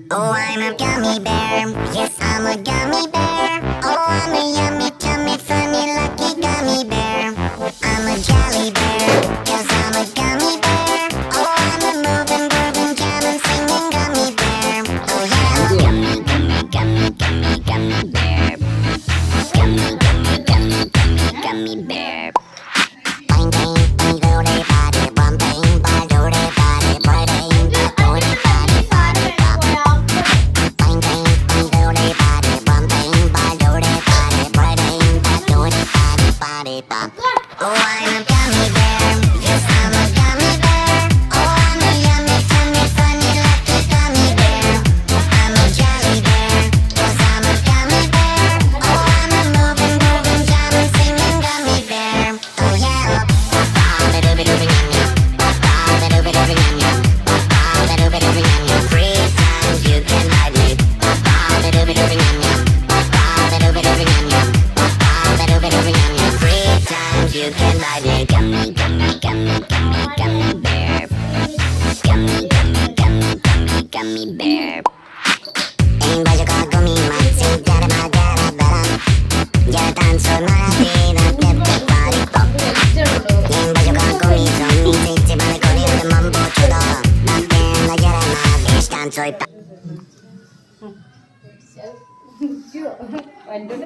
Oh, I'm a gummy bear. Yes, I'm a gummy bear. Oh, I'm a yummy, tummy, funny, lucky gummy bear. I'm a jelly bear. Yes, I'm a gummy bear. Oh, I'm a moving, grooving, jamming, singing gummy bear. Oh, yeah. Gummy, gummy, gummy, gummy, gummy bear. Gummy, gummy, gummy, gummy, gummy bear. Bang, bang, bang, doody, body, bum, bang, bang, doody, body, bang, bang, doody, body, body, bum. Bang, bang, bang, doody, body, bum, bang, bang, doody, body, bang, bang, doody, body, body, bum. Oh, I'm a gummy bear. Yes, I'm a gummy bear. Oh, I'm a yummy, tummy, funny, lucky gummy bear. I'm a jelly bear. Yes, I'm a gummy bear. Oh, I'm a moving, grooving, jamming, singing gummy bear. Oh, yeah. Free times you can ride me. Free times you can ride me. Gummy, gummy, gummy, gummy, gummy bear. Gummy, gummy, gummy, gummy, gummy bear. Ain't baju kau gumi masih jadi magara dalam. Jangan semua tidak tetap balik pop. Ain't baju kau gumi zombie sih balik kau dia mampu coba. Makin aja ramah istan soy.